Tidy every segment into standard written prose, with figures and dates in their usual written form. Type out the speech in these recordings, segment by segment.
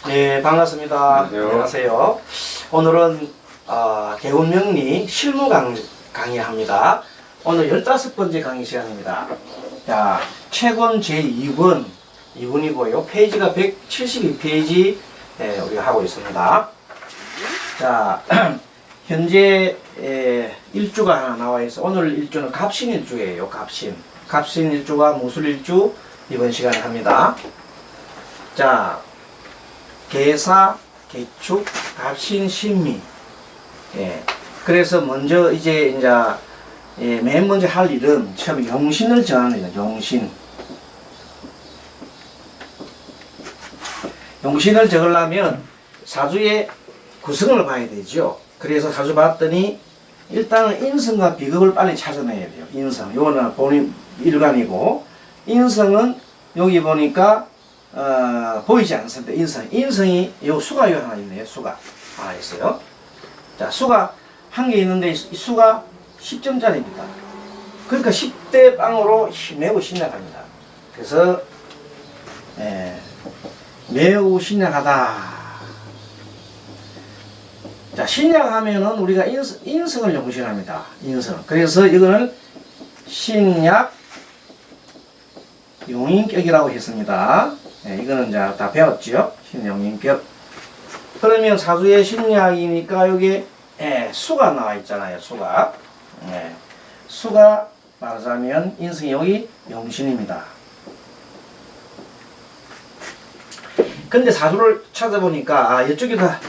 네, 반갑습니다. 안녕하세요. 오늘은 개운명리 실무 강의합니다. 오늘 15번째 강의 시간입니다. 자, 최근 제2번 2분이고요. 페이지가 172페이지 우리가 하고 있습니다. 자, 현재 일주가 하나 나와 있어. 오늘 일주는 갑신일주예요. 갑신일주가 무술일주 이번 시간에 합니다. 자, 계사, 개축, 갑신, 신미. 그래서 먼저 이제 맨 먼저 할 일은 처음 용신을 정하는 거예요. 용신을 적으려면 사주의 구성을 봐야 되죠. 그래서 사주 봤더니 일단은 인성과 비급을 빨리 찾아내야 돼요. 인성. 요거는 본인 일간이고, 인성은 여기 보니까 보이지 않습니다. 인성이 요 수가 요 하나 있네요. 수가 하나 있어요. 자, 수가 한 개 있는데 이 수가 10점짜리입니다. 그러니까 10대 빵으로 매우 신약합니다. 그래서 매우 신약하다. 자, 신약하면은 우리가 인성을 용신합니다. 인성. 그래서 이거는 신약 용인격이라고 했습니다. 이거는 이제 다 배웠죠. 신용인격. 그러면 사주의 신약이니까 여기 수가 나와 있잖아요. 수가. 수가 말하자면 인성이 여기 용신입니다. 근데 사주를 찾아보니까 이쪽이 다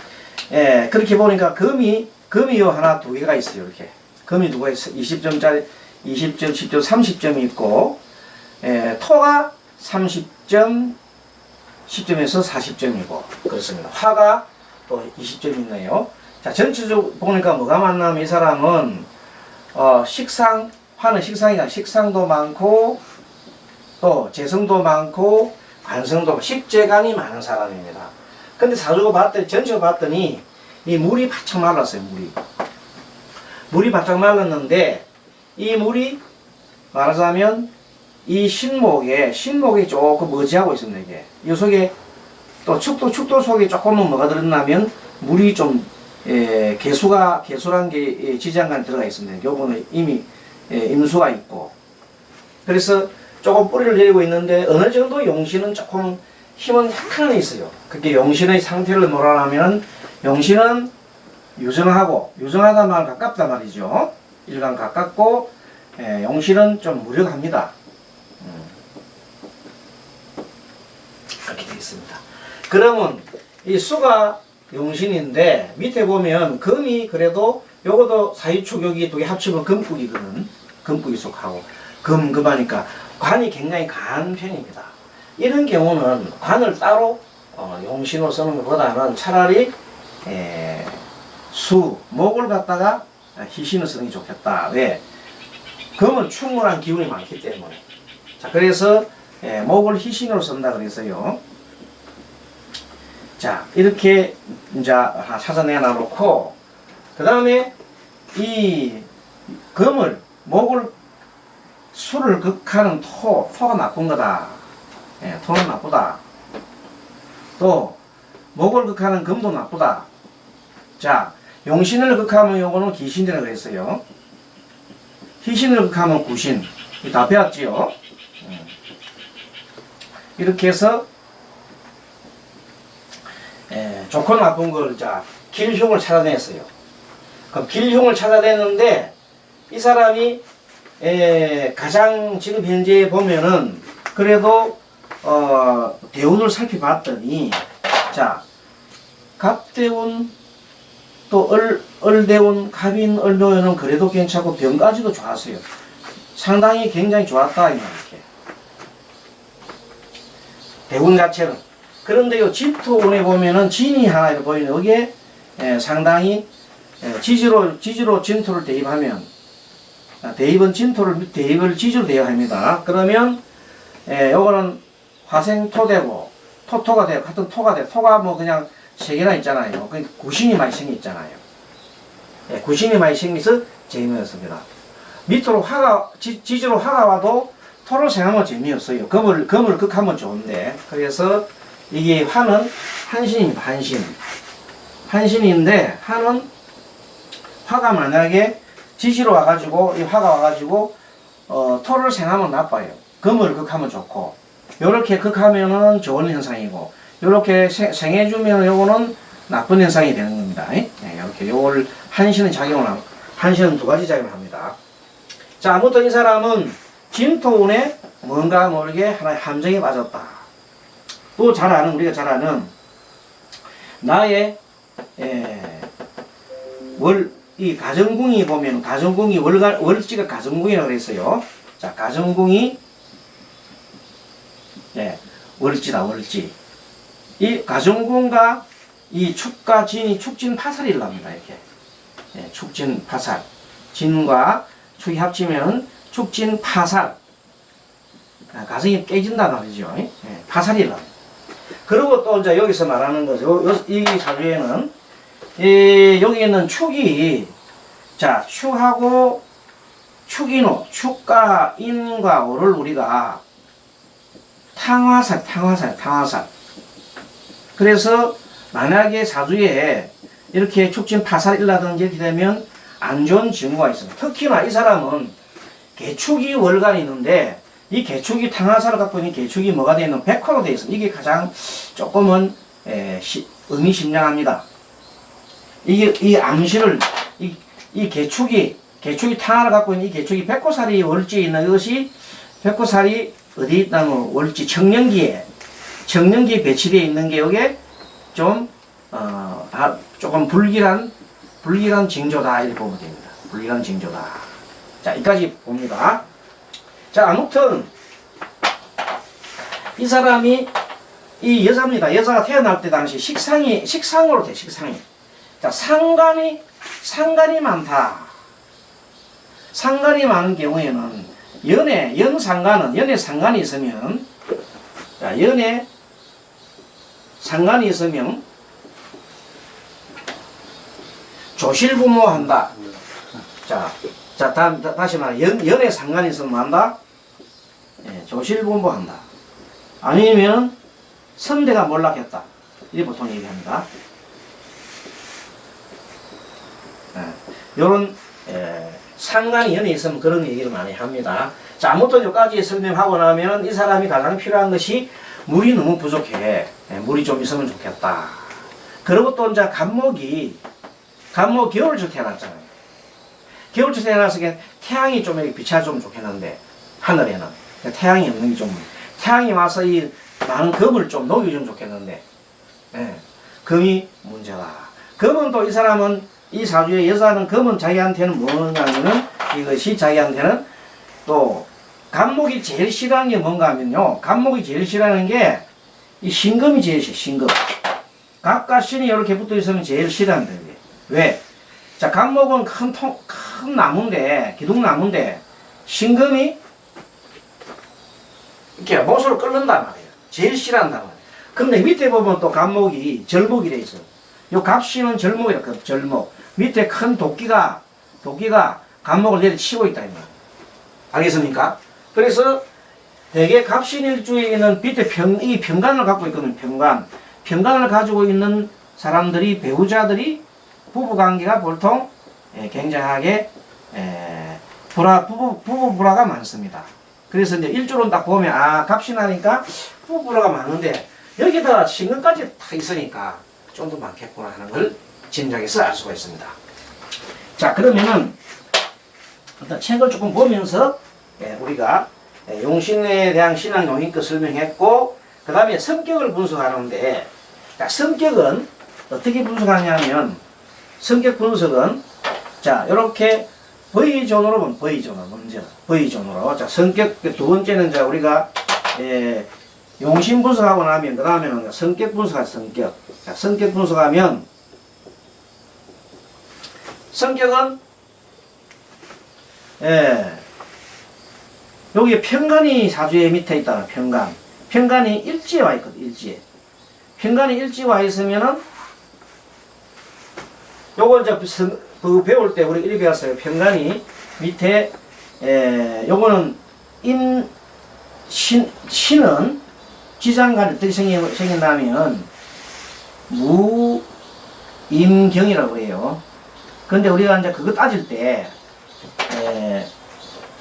그렇게 보니까 금이 요 하나 두 개가 있어요. 이렇게 금이 두 개 있어요. 20점짜리 20점, 10점, 30점이 있고 토가 30점, 10점에서 40점이고 그렇습니다. 화가 또 20점 있네요. 자, 전체적으로 보니까 뭐가 만나면 이 사람은 화는 식상이다. 식상도 많고 또 재성도 많고 관성도 식재간이 많은 사람입니다. 근데 사주가 봤더니 전체로 봤더니 이 물이 바짝 말랐어요. 물이 바짝 말랐는데 이 물이 말하자면 이 신목에 조금 머지하고 있습니다. 이게 이 속에 또 축도 속에 조금은 뭐가 들었냐면 물이 좀 개수란 게 지장간에 들어가 있습니다. 요거는 이미 임수가 있고 그래서 조금 뿌리를 내리고 있는데 어느 정도 용신은 조금 힘은 약간 있어요. 그게 용신의 상태를 뭐라하면 용신은 유정하다 말 가깝다 말이죠. 일간 가깝고 용신은 좀 무력합니다. 그렇게 되어 있습니다. 그러면 이 수가 용신인데 밑에 보면 금이 그래도 요것도 사유축 여기 두 개 합치면 금국이거든. 금국이 속하고 금하니까 관이 굉장히 강한 편입니다. 이런 경우는 관을 따로 용신으로 쓰는 것보다는 차라리 목을 갖다가 희신을 쓰는 게 좋겠다. 왜? 금은 충분한 기운이 많기 때문에. 자, 그래서 목을 희신으로 쓴다 그래서요. 자, 이렇게 이제 하나 찾아내놔 놓고 그 다음에 이 목을 수를 극하는 토가 나쁜 거다. 토는 나쁘다. 또 목을 극하는 금도 나쁘다. 자, 용신을 극하면 요거는 기신이라고 그랬어요. 희신을 극하면 구신. 다 배웠지요. 이렇게 해서 좋고 나쁜 걸 길흉을 찾아냈어요. 그럼 길흉을 찾아냈는데 이 사람이 가장 지금 현재 보면은 그래도 대운을 살펴봤더니 자, 갑대운 또 을대운, 갑인, 을묘연은 그래도 괜찮고 병까지도 좋았어요. 상당히 굉장히 좋았다 이렇게 대운 자체는. 그런데 요 집토운에 보면은 진이 하나 이렇게 보이는 여기에 상당히 지지로 진토를 대입하면 대입을 지지로 대입합니다. 그러면 요거는 화생토되고 토가 되고 같은 토가 돼. 토가 뭐 그냥 세 개나 있잖아요. 그러니까 구신이 많이 생겼잖아요. 구신이 많이 생겨서 재미없습니다. 밑으로 지지로 화가 와도 토를 생각하면 재미없어요. 금을 극하면 좋은데. 그래서 이게 화는 한신입니다. 한신. 한신인데 화는 화가 만약에 지시로 와가지고 이 화가 와가지고 토를 생하면 나빠요. 금을 극하면 좋고 요렇게 극하면은 좋은 현상이고 요렇게 생해주면 요거는 나쁜 현상이 되는 겁니다. 네, 이렇게 요걸 한신은 작용을 하고 한신은 두 가지 작용을 합니다. 자, 아무튼 이 사람은 진토운에 뭔가 모르게 하나의 함정에 빠졌다. 또 잘 아는 우리가 잘 아는 나의 이 가정궁이 보면 가정궁이 월지가 가정궁이라고 그랬어요. 자, 가정궁이 월지다. 월지. 이 가정궁과 이 축과 진이 축진파살이라고 합니다. 이렇게 축진파살. 진과 축이 합치면 축진파살. 가정이 깨진다 말이죠. 파살이라고 합니다. 그리고 또 이제 여기서 말하는 거죠. 이 사주에는 여기 있는 축이 자 축하고 축인호 축과 인과 오를 우리가 탕화살. 그래서 만약에 사주에 이렇게 축진 파살이라든지 이렇게 되면 안 좋은 징후가 있습니다. 특히나 이 사람은 개축이 월간이 있는데 이 개축이 탕화살을 갖고 있는 개축이 뭐가 되어 있는 백화로 되어 있습니다. 이게 가장 조금은 의미심장합니다. 이게 이 암시를 이 개축이 탕화를 갖고 있는 이 개축이 백호살이 월지에 있는 이것이 백호살이 어디 있다면 월지 청년기에 배치되어 있는 게 이게 좀 조금 불길한 징조다 이렇게 보면 됩니다. 불길한 징조다. 자, 여기까지 봅니다. 자, 아무튼 이 사람이 이 여자입니다. 여자가 태어날 때 당시 식상으로 돼. 식상이. 자, 상간이 많다. 상간이 많은 경우에는 연애 상간이 있으면 자, 연애 상간이 있으면 조실부모한다. 자, 다시 말해 연애 상간이 있으면 한다. 조실부모한다. 아니면 선대가 몰락했다. 이렇게 보통 얘기합니다. 요런 상간이 연에 있으면 그런 얘기를 많이 합니다. 자, 아무튼 여기까지 설명하고 나면 이 사람이 가장 필요한 것이 물이 너무 부족해. 물이 좀 있으면 좋겠다. 그리고 또 이제 간목이 겨울철 태어났잖아요. 겨울철 태어나서 태양이 좀 이렇게 비춰주면 좋겠는데 하늘에는 태양이 없는 게 좀 태양이 와서 이 많은 금을 좀 녹여주면 좋겠는데 금이 문제다. 금은 또 이 사람은 이 사주의 여자는 금은 자기한테는 뭔가 하면은 이것이 자기한테는 또 간목이 제일 싫어하는 게 뭔가 하면요. 간목이 제일 싫어하는 게 이 신금이 제일 싫어. 신금. 각과 신이 이렇게 붙어 있으면 제일 싫어한다. 왜? 자, 간목은 큰 나무인데 기둥나무인데 신금이 이렇게 못을 끓는단 말이에요. 제일 싫어한단 말이에요. 근데 밑에 보면 또 간목이 절목이 돼 있어요. 요 갑신은 절목이라 그 절목. 밑에 큰 도끼가 간목을 내리치고 있다 이 말이에요. 알겠습니까? 그래서 대개 갑신일주에는 밑에 이 평간을 갖고 있거든요. 평간을 가지고 있는 사람들이 배우자들이 부부관계가 보통 굉장하게 부부 불화가 많습니다. 그래서 이제 일주로 딱 보면 갑신하니까 부부 불화가 많은데 여기다가 신금까지 다 있으니까 좀 더 많겠구나 하는 걸 짐작해서 알 수가 있습니다. 자, 그러면은 일단 책을 조금 보면서 우리가 용신에 대한 신앙 용인껏 설명했고 그 다음에 성격을 분석하는데 자, 성격은 어떻게 분석하냐면 성격 분석은 자 이렇게 V존으로 보면 V존으로 자 성격 두 번째는 자 우리가 용신 분석하고 나면 그 다음에는 성격 분석할 성격. 자, 성격 분석하면 성격은 여기 편간이 사주의 밑에 있다는 편간이 일지에 와 있거든. 일지에 편간이 일지에 와 있으면은 요걸 이제 배울 때 우리 이렇게 배웠어요. 편간이 밑에, 요거는 신은 지장간이 어떻게 생긴다면 무임경이라고 해요. 근데 우리가 이제 그거 따질 때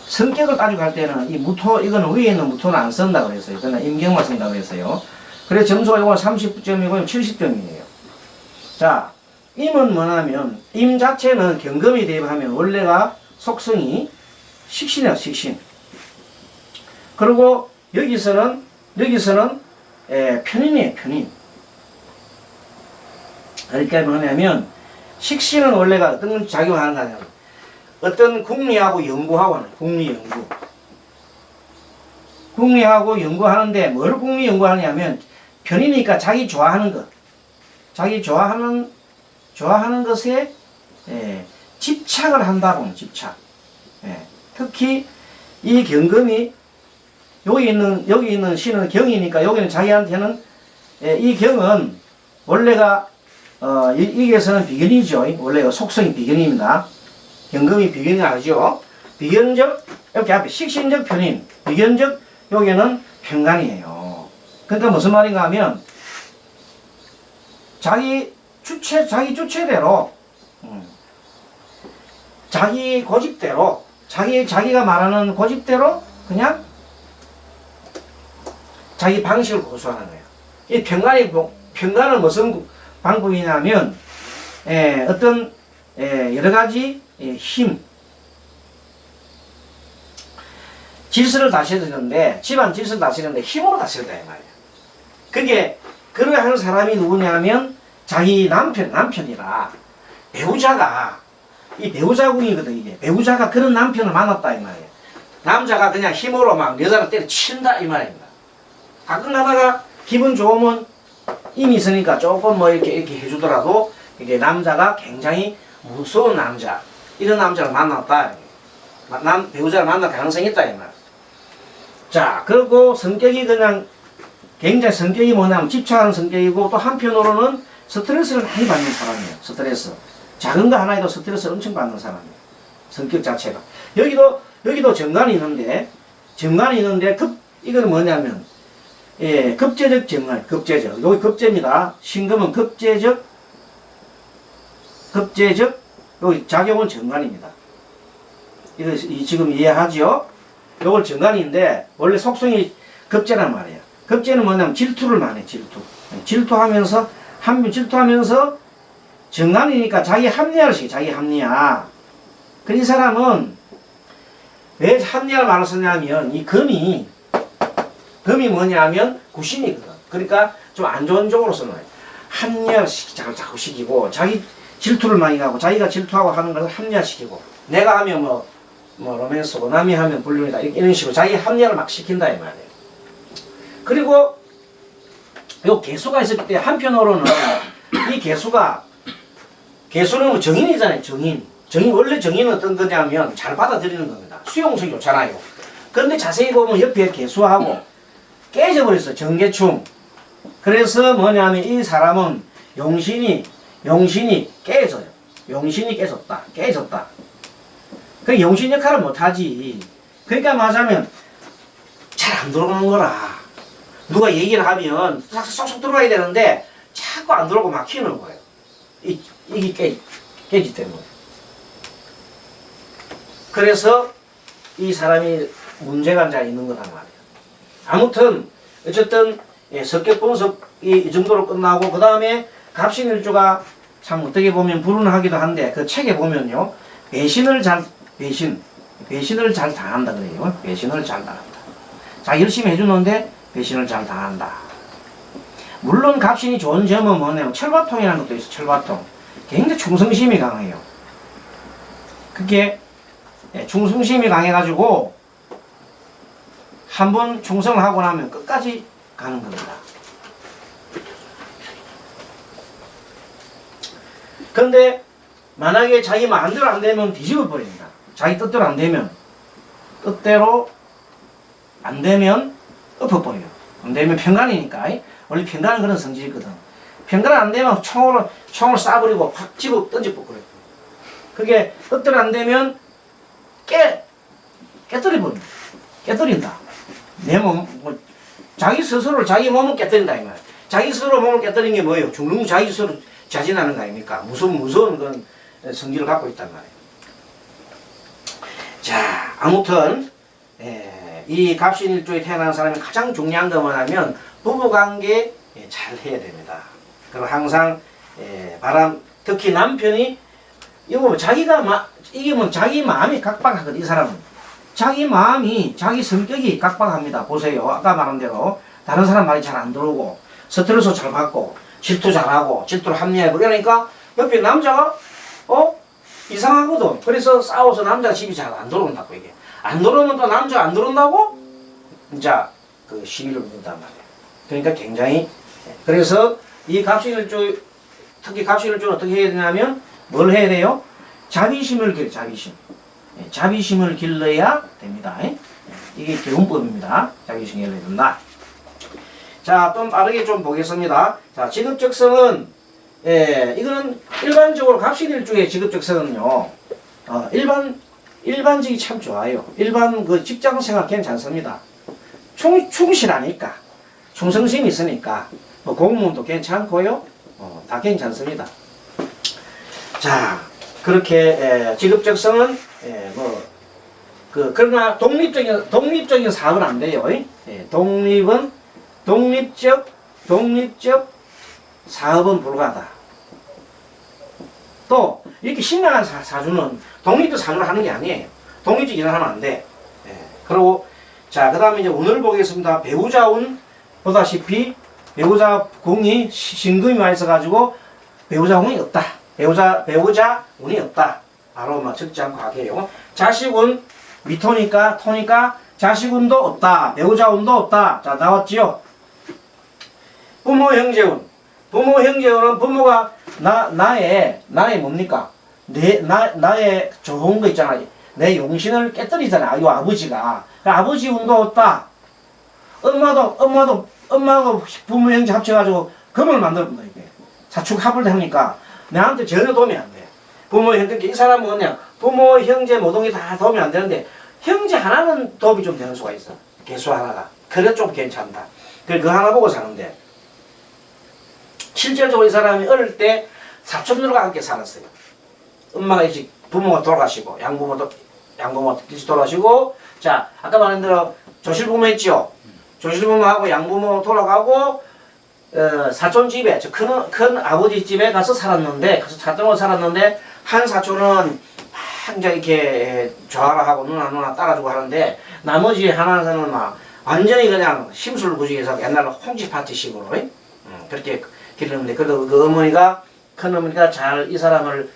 성격을 따지고 할 때는 이 무토, 이거는 위에 있는 무토는 안 쓴다고 그랬어요. 그러나 임경만 쓴다고 했어요. 그래서 점수가 이건 30점이고 70점이에요. 자, 임은 뭐냐면, 임 자체는 경금이 대입하면 원래가 속성이 식신이야, 식신. 그리고 여기서는 편인이에요, 편인. 그러니까 뭐냐면, 식신은 원래가 어떤 작용을 하느냐. 어떤 국리하고 연구하고 하는, 국리연구. 국리하고 연구하는데, 뭘 국리 연구하냐면, 편이니까 자기 좋아하는 것. 자기 좋아하는 것에, 집착을 한다고, 집착. 특히, 이 경금이, 여기 있는 신은 경이니까, 여기는 자기한테는, 이 경은, 원래가, 이게서는 비견이죠. 원래가 속성이 비견입니다. 경금이 비견이 아니죠. 비견적, 이렇게 앞에 식신적 편인, 비견적, 여기는 편간이에요. 그러니까 무슨 말인가 하면, 자기 주체대로, 자기 고집대로, 자기가 말하는 고집대로, 그냥, 자기 방식을 고수하는 거예요. 이 편간은 무슨 방법이냐면, 어떤, 여러 가지 힘, 질서를 다스려야 되는데, 집안 질서를 다스리는데 힘으로 다스린다, 이 말이에요. 그게, 그렇게 하는 사람이 누구냐면, 자기 남편이라, 배우자가, 이 배우자궁이거든, 이게. 배우자가 그런 남편을 만났다, 이 말이에요. 남자가 그냥 힘으로 막 여자를 때려친다, 이 말입니다. 가끔 가다가 기분 좋으면 힘이 있으니까 조금 뭐 이렇게 해주더라도, 이게 남자가 굉장히 무서운 남자, 이런 남자를 만났다. 배우자를 만날 가능성이 있다, 이 말. 자, 그리고 성격이 그냥 굉장히 성격이 뭐냐면 집착하는 성격이고, 또 한편으로는 스트레스를 많이 받는 사람이에요. 스트레스. 작은 거 하나에도 스트레스를 엄청 받는 사람이에요. 성격 자체가. 여기도 정관이 있는데, 이거는 뭐냐면, 급제적 정관, 급제적. 여기 급제입니다. 신금은 급제적, 여기 작용은 정관입니다. 이거 지금 이해하죠? 요걸 정관인데, 원래 속성이 급제란 말이에요. 급제는 뭐냐면 질투를 많이 해, 질투하면서 정관이니까 자기 합리화를 시켜, 자기 합리화. 이 사람은 왜 합리화를 말을 쓰냐면, 이 금이 뭐냐면 구신이거든. 그러니까 좀 안 좋은 쪽으로 쓰는 거예요. 합리화를 자꾸 시키고, 자기 질투를 많이 하고, 자기가 질투하고 하는 것을 합리화시키고, 내가 하면 뭐 로맨스고, 남이 하면 불륜이다. 이런 식으로 자기 합리화를 막 시킨다, 이 말이에요. 그리고 요 개수가 있을 때 한편으로는 이 개수는 정인이잖아요. 원래 정인은 어떤 거냐면 잘 받아들이는 겁니다. 수용성이 좋잖아요. 그런데 자세히 보면 옆에 개수하고 깨져버렸어. 정계충. 그래서 뭐냐면 이 사람은 용신이 깨져요. 용신이 깨졌다. 그 용신 역할을 못하지. 그러니까 말하자면 잘 안 들어오는 거라. 누가 얘기를 하면 쏙쏙 들어가야 되는데 자꾸 안 들어오고 막히는 거예요. 이게 깨지 때문에. 그래서 이 사람이 문제가 잘 있는 거란 말이에요. 아무튼 어쨌든 성격 분석이 이 정도로 끝나고, 그 다음에 갑신일주가 참 어떻게 보면 불운하기도 한데, 그 책에 보면요, 배신을 잘 당한다 그래요. 배신을 잘 당한다. 자, 열심히 해주는데 배신을 잘 당한다. 물론 갑신이 좋은 점은 뭐냐면 철화통이라는 것도 있어. 철화통. 굉장히 충성심이 강해요. 그게 충성심이 강해가지고 한번 충성을 하고 나면 끝까지 가는 겁니다. 그런데 만약에 자기 마음대로 안 되면 뒤집어 버립니다. 자기 뜻대로 안 되면 엎어버려요. 안 되면 편간이니까. 원래 편간은 그런 성질이거든. 편간 안 되면 총을 쏴버리고 확 집어 던져버려요. 그게 뜻대로 안 되면 깨뜨린다. 내 몸, 자기 스스로 자기 몸을 깨뜨린다 이 말이야. 자기 스스로 몸을 깨뜨리는 게 뭐예요? 죽는 자기 스스로 자진하는 거 아닙니까? 무서운 그런 성질을 갖고 있단 말이에요. 자, 아무튼 이 갑신일주에 태어난 사람이 가장 중요한 건 뭐냐면 부부관계 잘 해야 됩니다. 그리고 항상 특히 남편이 이거 뭐 이게 뭐 자기 마음이 각박하거든. 이 사람은 자기 성격이 각박합니다. 보세요. 아까 말한 대로 다른 사람 말이 잘 안 들어오고 스트레스 잘 받고 질투 잘하고 질투를 합리화하고 그러니까 옆에 남자가 이상하거든. 그래서 싸워서 남자가 집이 잘 안 들어온다고 이게. 안 들어오면 또 남자 안 들어온다고 이제 그 시비를 붙는단 말이에요. 그러니까 굉장히 그래서 이 갑신일주 특히 갑신일주는 어떻게 해야 되냐면 뭘 해야 돼요? 자비심을 길러 자비심을 길러야 됩니다. 이게 기본법입니다. 자비심 길러야 된다. 자, 좀 빠르게 좀 보겠습니다. 자, 직업적성은 이거는 일반적으로 갑신일주의 직업적성은요. 일반직이 참 좋아요. 일반 그 직장생활 괜찮습니다. 충실하니까 충성심이 있으니까 뭐 공무원도 괜찮고요. 다 괜찮습니다. 자, 그렇게 직업적성은 그러나 독립적인 사업은 안 돼요. 독립적 사업은 불가하다. 또 이렇게 신명한 사주는 독립적 사주를 하는 게 아니에요. 독립적 일을 하면 안 돼. 그리고 자, 그 다음에 이제 운을 보겠습니다. 배우자 운 보다시피 배우자 궁이 신금이 와 있어가지고 배우자 운이 없다. 배우자 운이 없다. 바로 뭐 적지 않고 하게요. 자식 운 미토니까 토니까 자식 운도 없다. 배우자 운도 없다. 자, 나왔지요. 부모 형제 운. 부모 형제 운은 부모가 나의 뭡니까? 나의 좋은 거 있잖아. 내 용신을 깨뜨리잖아. 이 아버지가. 아버지 운도 없다. 엄마도 부모 형제 합쳐가지고 금을 만들어본다, 이게. 사축합을 하니까 나한테 전혀 도움이 안 돼. 부모 형제, 이 사람은 그냥 부모 형제 모동이 다 도움이 안 되는데 형제 하나는 도움이 좀 되는 수가 있어. 개수 하나가. 그래 좀 괜찮다. 그래 그 하나 보고 사는데 실질적으로 이 사람이 어릴 때 사촌들과 함께 살았어요. 엄마가 일찍 부모가 돌아가시고 양부모 일찍 돌아가시고 자 아까 말한 대로 조실부모 있죠. 조실부모하고 양부모 돌아가고 사촌 집에 큰 아버지 집에 가서 살았는데 한 사촌은 막 이제 이렇게 좋아하고 누나 따라주고 하는데 나머지 하나는 막 완전히 그냥 심술부지해서 옛날에 홍지 파티식으로 그렇게 길렀는데 그래도 그 어머니가 큰 어머니가 잘 이 사람을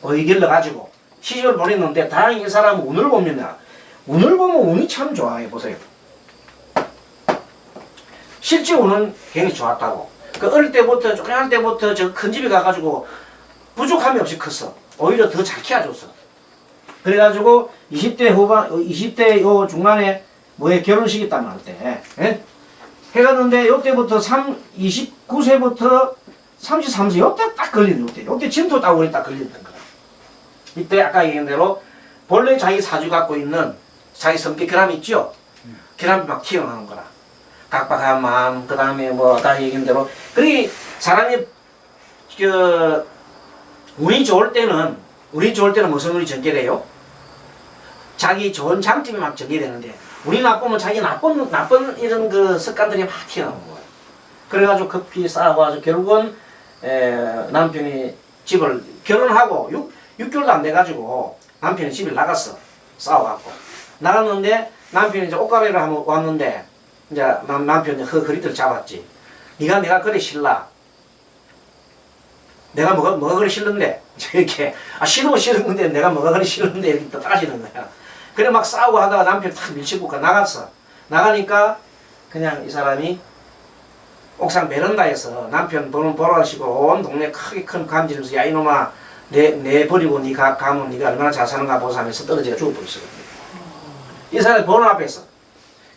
길러 가지고 시집을 보냈는데 다행히 이 사람은 운을 보면 운이 참 좋아요. 보세요. 실제 운은 굉장히 좋았다고. 그 어릴 때부터 조그만 때부터 저 큰 집에 가가지고 부족함이 없이 컸어. 오히려 더 잘 키워줬어. 그래가지고 20대 요 중간에 뭐에 결혼식 있다면 할 때, 해갔는데 요때부터 29세부터 33세 요때 딱 걸리는 요때 진토 딱 우리 딱 걸리는 거야. 이때 아까 얘기한 대로 본래 자기 사주 갖고 있는 자기 성격 결함이 있죠. 결함이 막 튀어나오는 거라. 각박한 마음, 그 다음에 뭐 아까 얘기한 대로 그러니 사람이 운이 좋을 때는 무슨 운이 전개돼요? 자기 좋은 장점이 막 전개되는데 운이 나쁘면 자기 나쁜 이런 그 습관들이 막 튀어나오는 거예요. 그래가지고 급히 싸워가지고 결국은 남편이 집을 결혼하고 6개월도 안 돼가지고 남편이 집을 나갔어. 싸워갖고 나갔는데 남편이 이제 옷가게를 한번 왔는데 이제 남편이 허리를 잡았지. 내가 그래 싫라. 내가 뭐가 그래 싫은데 이렇게 싫은 건데 내가 뭐가 그래 싫은데 이렇게 또 따지는 거야. 그래 막 싸우고 하다가 남편 탁 밀치고 나갔어. 나가니까 그냥 이 사람이 옥상 베란다에서 남편 보러 가시고 온 동네 크게 큰 감지면서 야 이놈아 내 버리고 니가 가면 니가 얼마나 잘 사는가 보자 하면서 떨어져 죽어버렸어. 이 사람이 보는 앞에서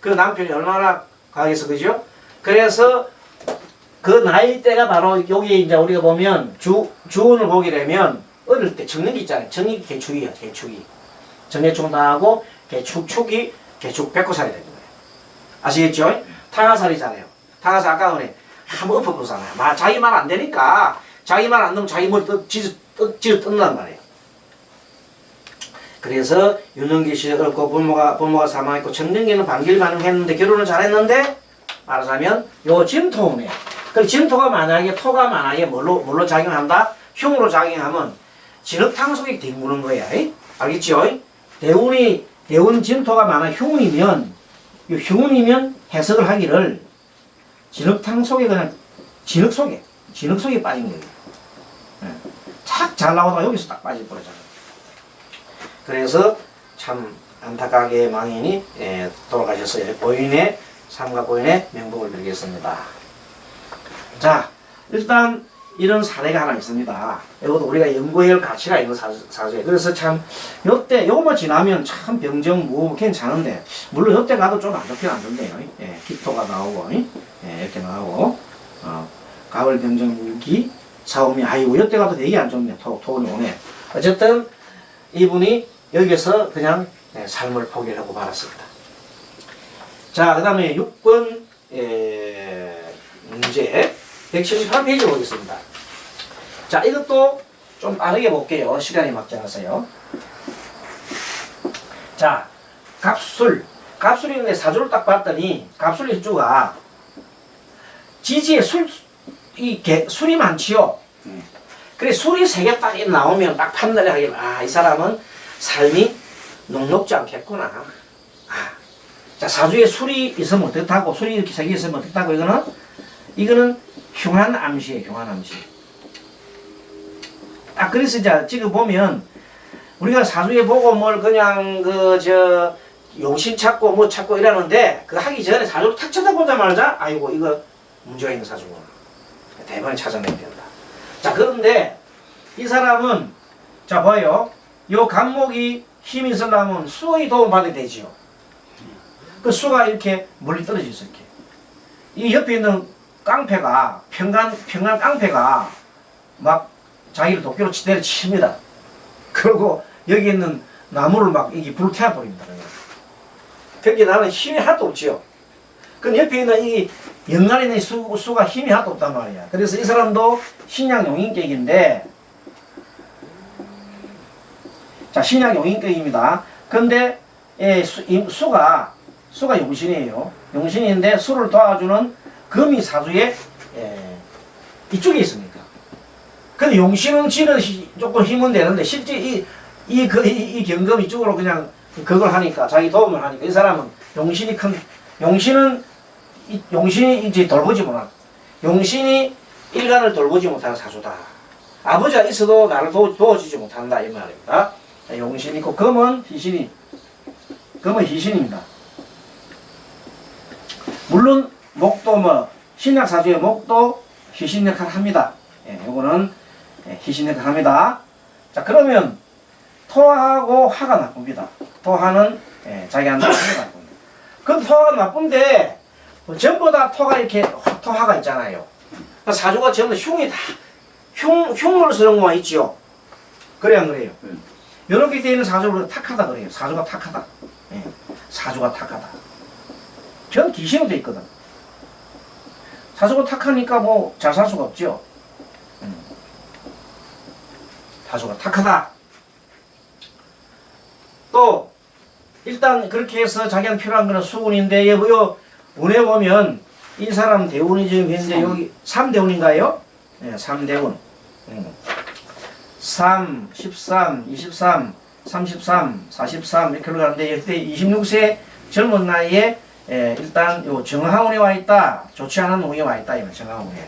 그 남편이 얼마나 가겠어, 그죠? 그래서 그 나이대가 바로 여기 이제 우리가 보면 주운을 보게 되면 어릴 때 정력이 있잖아요. 정력이 개축이야, 개축이. 정해충 당하고 개축 백호살이 되는 거예요. 아시겠죠? 타가살이잖아요. 타가살 아까 그래 한번 엎어보잖아요. 자기 말 안 되니까 자기 말 안 되면 자기 머리 지어 뜯는단 말이에요. 그래서 윤영기 씨 어렵고 부모가 사망했고 청정기는 반길 반응했는데 결혼을 잘했는데 말하자면 요 진토네. 그 진토가 토가 뭘로 작용한다? 흉으로 작용하면 진흙탕 속에 뒹구는 거야. 알겠죠? 대운 진토가 흉운이면 해석을 하기를 진흙탕 속에 그냥 진흙 속에 빠진 거예요. 착 잘 나오다가 여기서 딱 빠져버리잖아요. 그래서 참 안타깝게 망인이 돌아가셨어요. 보인의 삶과 보인의 명복을 빌겠습니다. 자, 일단 이런 사례가 하나 있습니다. 이것도 우리가 연구해야 할 가치가 있는 사주예요. 그래서 참 요것만 지나면 참 병정 괜찮은데 물론 요때 가도 좀 안 좋긴 안 좋네요. 기토가 나오고 이렇게 나오고 가을 병정 물기 사오미 아이고 요때 가도 되게 안 좋네. 토운이 오네. 어쨌든 이분이 여기서 그냥 삶을 포기하고 말았습니다. 자, 그 다음에 6번 문제 178페이지 보겠습니다. 자, 이것도 좀 빠르게 볼게요. 시간이 막지 않았어요. 자, 갑술이 있는데 사주를 딱 봤더니 갑술 일주가 지지에 술이 많지요. 그래 술이 3개 딱 나오면 딱 판단을 하기를 이 사람은 삶이 녹록지 않겠구나. 자, 사주에 술이 있으면 어떻다고, 술이 이렇게 3개 있으면 어떻다고, 이거는 흉한 암시예요, 흉한 암시. 그래서 이제 지금 보면, 우리가 사주에 보고 뭘 그냥 용신 찾고 뭐 찾고 이러는데, 그거 하기 전에 사주를 탁 쳐다보자마자, 아이고, 이거 문제가 있는 사주구나. 대번에 찾아내야 된다. 자, 그런데, 이 사람은, 자, 봐요. 요 간목이 힘이 있으려면 수의 도움 받아야 되지요. 그 수가 이렇게 멀리 떨어져 있어, 이렇게. 이 옆에 있는 깡패가, 평간 깡패가 막 자기를 도끼로 내려칩니다. 그리고 여기 있는 나무를 막 이게 불태워버립니다. 그러니까 나는 힘이 하나도 없지요. 그 옆에 있는 이 연간에 있는 수가 힘이 하나도 없단 말이야. 그래서 이 사람도 신약 용인격인데, 자, 신약 용인격입니다. 근데 수가 용신이에요. 용신인데 수를 도와주는 금이 사주에 이쪽에 있습니까? 근데 용신은 지는 조금 힘은 되는데 실제 이 경금 이쪽으로 그냥 그걸 하니까 자기 도움을 하니까 이 사람은 용신이 이제 돌보지 못한 용신이 일간을 돌보지 못하는 사주다. 아버지가 있어도 나를 도와주지 못한다 이 말입니다. 용신이 있고 금은 희신입니다. 물론 목도 신약 사주의 목도 희신 역할을 합니다. 요거는 희신 역할을 합니다. 자, 그러면 토하고 화가 나쁩니다. 토하는 자기한테 화가 나쁩니다. 그 토하가 나쁜데 전부 다 토가 이렇게 토화가 있잖아요. 사주가 전부 흉이 다 흉을 쓰는 것만 있지요. 그래 안 그래요? 이렇게 되어 있는 사주를 탁하다 그래요. 사주가 탁하다. 사주가 탁하다. 전 기신으로 되어 있거든. 사주가 탁하니까 뭐 잘 살 수가 없죠. 사주가 탁하다. 또 일단 그렇게 해서 자기한테 필요한 거는 수운인데 요 운에 보면 이 사람 대운이 지금 현재 여기 3대운인가요? 네, 3대운. 3, 13, 23, 33, 43 이렇게 올라가는데 이때 26세 젊은 나이에 일단 요 정하운에 와 있다. 좋지 않은 운이 와 있다. 이거 정하운에.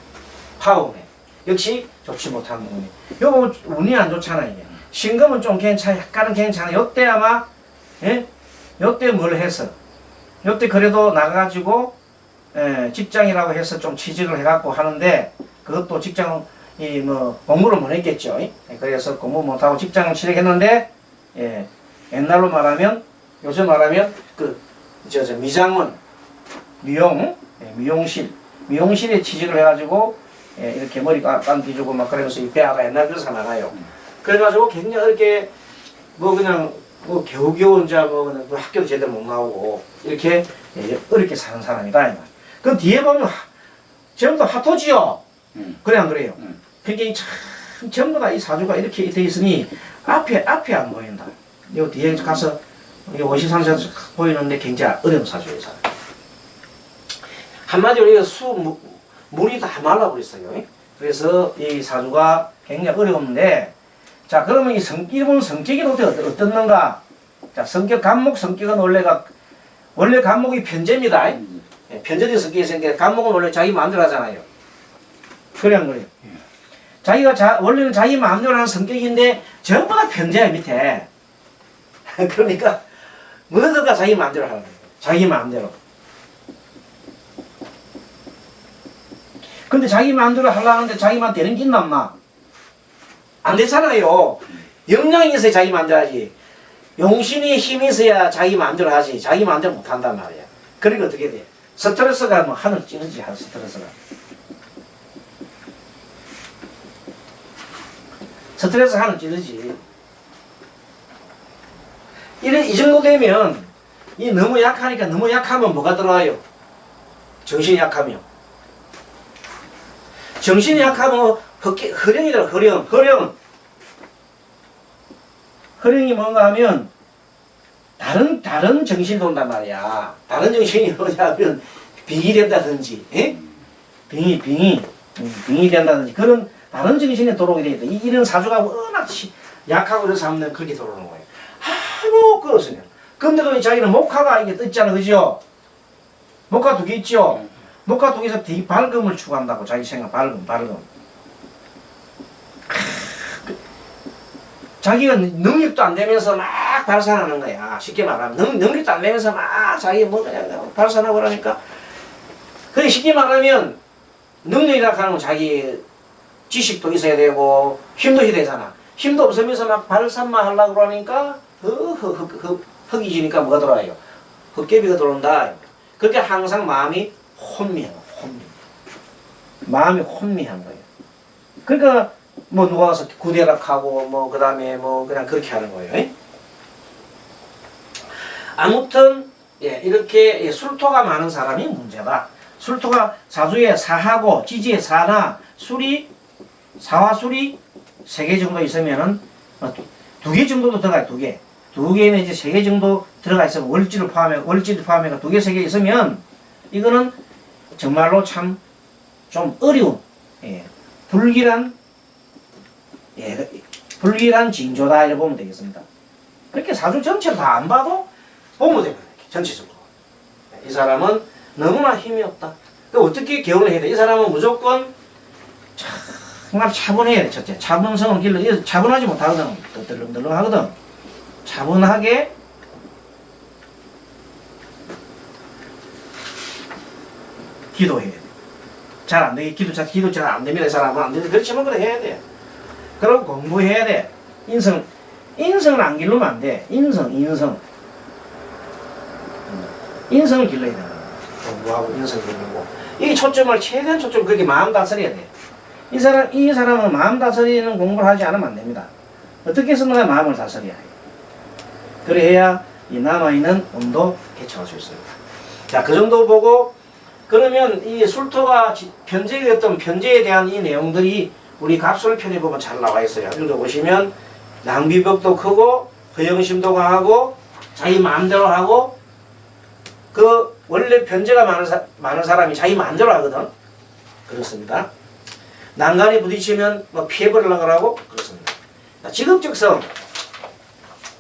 파운에. 역시 좋지 못한 운이. 요거 운이 안 좋잖아 이게. 신금은 좀 괜찮아. 약간은 괜찮아. 요때 아마 요때 뭘 했어? 요때 그래도 나가가지고 직장이라고 해서 좀 취직을 해갖고 하는데 그것도 직장 공부를 못 했겠죠. 그래서 공부 못하고 직장을 취직했는데 옛날로 말하면 요새 말하면 미장원 미용실에 취직을 해가지고 이렇게 머리 감기주고 막 그러면서 이 배아가 옛날 그래서 나가요. 그래가지고 굉장히 이렇게 그냥 겨우겨우 이제 학교도 제대로 못 나오고 이렇게 어렵게 사는 사람이다. 그 뒤에 보면 전부 다 핫토지요. 그래 안 그래요? 굉장히 참 전부 다 이 사주가 이렇게 돼 있으니 앞에 안 보인다. 요 뒤에 가서 53세 보이는데 굉장히 어려운 사주예요. 한마디로 이거 물이 다 말라버렸어요. 그래서 이 사주가 굉장히 어려운데, 자, 그러면 이분 성격이 어떻는가? 자, 간목 성격은 원래 간목이 편제입니다. 편제된 성격이 있으니까 간목은 원래 자기 마음대로 하잖아요. 그래 안 그래요? 자기가 원래는 자기 마음대로 하는 성격인데 전부 다 편제야 밑에. 그러니까 뭐든가 자기 마음대로 하는 거예요. 자기 마음대로. 근데 자기 마음대로 하려는데 자기 마음 되는 게 있나 없나? 안 되잖아요. 역량이 있어야 자기 마음대로 하지. 용신이 힘이 있어야 자기 마음대로 하지. 자기 마음대로 못 한단 말이야. 그러니까 어떻게 돼? 스트레스가 뭐 하늘 찌르지, 스트레스가. 스트레스 하늘 찌르지. 이 정도 되면, 너무 약하니까 너무 약하면 뭐가 들어와요? 정신이 약하면. 정신이 약하면 허령이더라, 허령. 허령이 뭔가 하면, 다른 정신이 돈단 말이야. 다른 정신이 뭐냐면, 빙이 된다든지, 예? 빙이 된다든지, 그런 다른 정신이 들어오게 돼 있다. 이런 사주가 워낙 약하고 그런 사람들은 그렇게 들어오는 거예요. 아무 그렇으면. 근데도 자기는 목화가 이게 떴잖아, 그죠? 목화 2개 있죠? 목화 2개에서 되게 밝음을 추구한다고, 자기 생각, 밝음. 자기가 능력도 안 되면서 막 발산하는 거야. 쉽게 말하면. 능력도 안 되면서 막 자기 뭐 그냥 발산하고 그러니까. 그게 쉽게 말하면, 능력이라고 하는 건 자기 지식도 있어야 되고, 힘도 있어야 되잖아. 힘도 없으면서 막 발산만 하려고 그러니까, 흙이 지니까 뭐가 들어와요? 흙개비가 들어온다. 그렇게 항상 마음이 혼미한 거예요. 마음이 혼미한 거예요. 그러니까, 뭐 누가 와서 구대락하고, 뭐, 그 다음에 뭐, 그냥 그렇게 하는 거예요. 아무튼, 이렇게 술토가 많은 사람이 문제다. 술토가 사주에 사하고, 지지에 사나, 사화 술이 3개 정도 있으면은, 2개 정도도 들어가요, 2개. 2개 내지 3개 정도 들어가 있으면, 월지를 포함해가 2개, 3개 있으면, 이거는 정말로 참 좀 어려운, 불길한 징조다, 이렇게 보면 되겠습니다. 그렇게 사주 전체를 다 안 봐도 보면 됩니다, 전체적으로. 이 사람은 너무나 힘이 없다. 어떻게 개운을 해야 돼? 이 사람은 무조건 정말 차분해야 돼, 첫째. 차분성은 길러, 차분하지 못하거든. 덜렁덜렁하거든. 차분하게 기도해야 돼. 잘 안 돼. 기도 잘 안 됩니다. 이 사람은 안 돼. 그렇지만 그래 해야 돼. 그리고 공부해야 돼. 인성을 안 기르면 안 돼. 인성을 길러야 돼. 공부하고 인성 기르고. 이 초점을 최대한 그렇게 마음 다스려야 돼. 이 사람은 마음 다스리는 공부를 하지 않으면 안 됩니다. 어떻게 해서든 마음을 다스려야 해요. 그래야 이 남아있는 운도 개척할 수 있습니다. 자, 그 정도 보고, 그러면 이 술토가 편제에 대한 이 내용들이 우리 갑술 편에 보면 잘 나와 있어요. 읽어보시면, 낭비벽도 크고, 허영심도 강하고, 자기 마음대로 하고, 원래 편제가 많은 사람이 자기 마음대로 하거든. 그렇습니다. 난간에 부딪히면 뭐 피해버리려고 하고, 그렇습니다.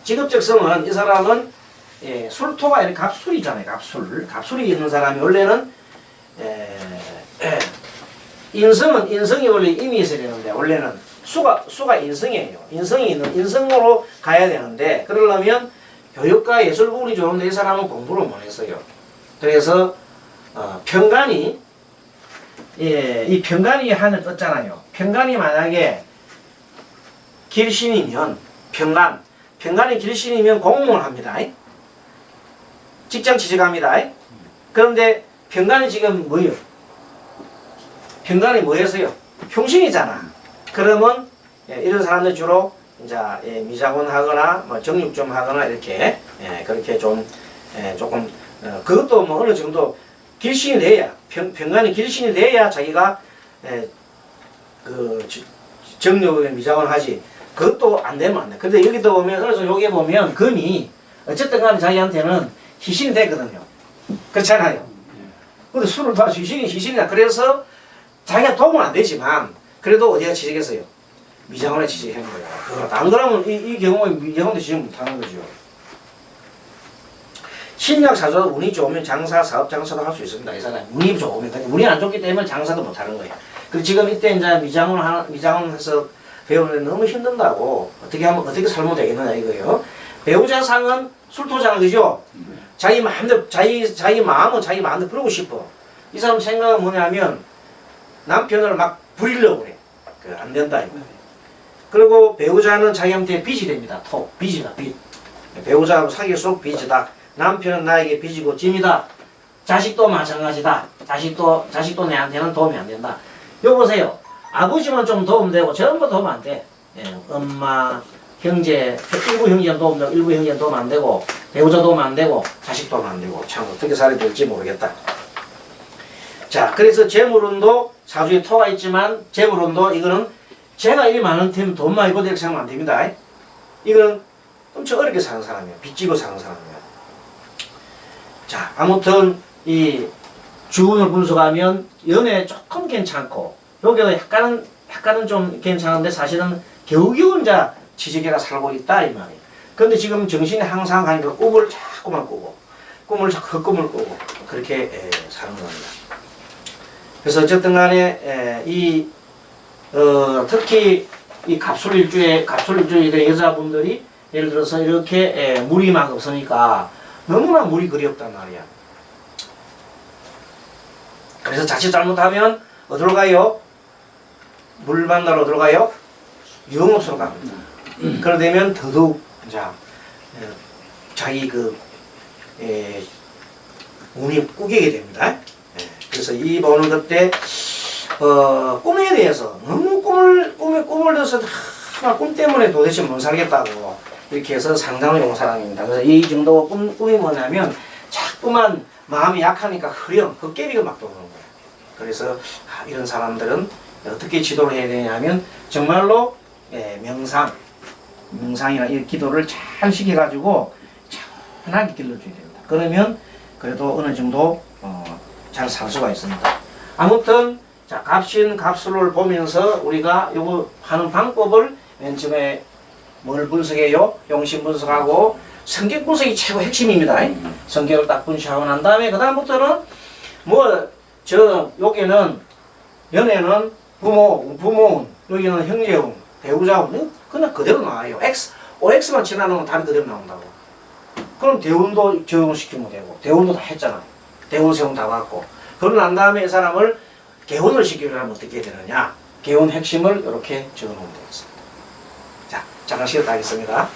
직업적성은 이 사람은 술토가 이렇게 갑술이잖아요. 갑술이 있는 사람이 원래는 인성이 원래 임이 있어야 되는데 원래는 수가 인성이에요. 인성으로 가야 되는데 그러려면 교육과 예술 부분이 좋은데 이 사람은 공부를 못 했어요. 그래서 편간이 이 편간이 하늘 떴잖아요. 편간이 만약에 길신이면 편간이 길신이면 공무원을 합니다. 직장 취직합니다. 그런데 편간이 지금 뭐예요? 편간이 뭐였어요? 평신이잖아. 그러면 이런 사람들 주로 이제 미자군 하거나 뭐 정육 좀 하거나 이렇게 그렇게 좀 조금 그것도 뭐 어느 정도 길신이 돼야 평간이 길신이 돼야 자기가 그 정력의 미장을 하지. 그것도 안 되면 안 돼. 근데 여기도 보면 그래서 여기 보면 금이 어쨌든 간에 자기한테는 희신이 됐거든요. 그렇잖아요. 근데 술을 다 희신이다. 그래서 자기가 도움은 안 되지만 그래도 어디가 지지겠어요? 미장원에 지지하는 거예요. 안 그러면 이 경우에 미장원도 지지 못하는 거죠. 신약 사주가 운이 좋으면 장사, 사업 장사도 할 수 있습니다. 이 사람이 운이 좋으면 운이 안 좋기 때문에 장사도 못하는 거예요. 그리고 지금 이때 이제 미장원해서 배우는 너무 힘든다고 어떻게 하면 어떻게 살면 되겠느냐 이거예요. 배우자상은 술토잖아, 그죠? 자기 마음대로 자기 마음은 자기 마음대로 부르고 싶어. 이 사람 생각은 뭐냐면 남편을 막 부리려고 그래. 안 된다 이거. 그리고 배우자는 자기한테 빚이 됩니다. 빚이다, 빚. 배우자하고 사귈수록 빚이다. 남편은 나에게 빚이고 짐이다. 자식도 마찬가지다. 자식도 내한테는 도움이 안 된다. 요 보세요. 아버지만 좀 도움 되고 전부 도움 안 돼. 엄마, 형제, 일부 형제는 도움 되고 일부 형제는 도움 안 되고 배우자 도움 안 되고 자식 도움 안 되고 참 어떻게 살아야 될지 모르겠다. 자, 그래서 재물운도 사주에 토가 있지만 재물운도 이거는 제가 일이 많은 팀 돈 많이 벌고 이렇게 생각하면 안 됩니다. 이거는 엄청 어렵게 사는 사람이에요. 빚지고 사는 사람이에요. 자, 아무튼 이 주운을 분석하면 연애 조금 괜찮고 여기가 약간은 좀 괜찮은데 사실은 겨우겨우 이제 지지개가 살고 있다 이 말이에요. 그런데 지금 정신이 항상 하니까 꿈을 자꾸만 꾸고 꿈을 자꾸 헛꿈을 꾸고 그렇게 사는 겁니다. 그래서 어쨌든 간에 특히 이 갑술일주의 여자분들이 예를 들어서 이렇게 물이 막 없으니까 너무나 물이 그리 없단 말이야. 그래서 자칫 잘못하면 어디로 가요? 물 만나러 어디로 가요? 유흥업소로 갑니다. 그러다 되면 더더욱 이제 자기 운이 꾸기게 됩니다. 그래서 이 보는 그때 꿈에 대해서 너무 꿈을 들어서 꿈 때문에 도대체 못 살겠다고 이렇게 해서 상당히 온 사람입니다. 그래서 이 정도 꿈이 뭐냐면 자꾸만 마음이 약하니까 헛개비가 막 도는 거예요. 그래서 이런 사람들은 어떻게 지도를 해야 되냐면 정말로 명상이나 이 기도를 잘 시켜가지고 편하게 길러줘야 됩니다. 그러면 그래도 어느 정도 잘 살 수가 있습니다. 아무튼 자, 갑술을 보면서 우리가 요거 하는 방법을 맨 처음에 뭘 분석해요? 용신 분석하고 성격 분석이 최고 핵심입니다. 성격을 딱 분석하고 난 다음에 그 다음부터는 여기는 연애는 부모운, 여기는 형제운, 배우자운, 그냥 그대로 나와요. OX만 지나면 다른 그대로 나온다고. 그럼 대운도 적용시키면 되고, 대운도 다 했잖아요. 대운, 세운 다 받고. 그러고 난 다음에 이 사람을 개운을 시키려면 어떻게 되느냐. 개운 핵심을 이렇게 적어놓으면 되겠습니다. 자, 잠깐 쉬었다 하겠습니다.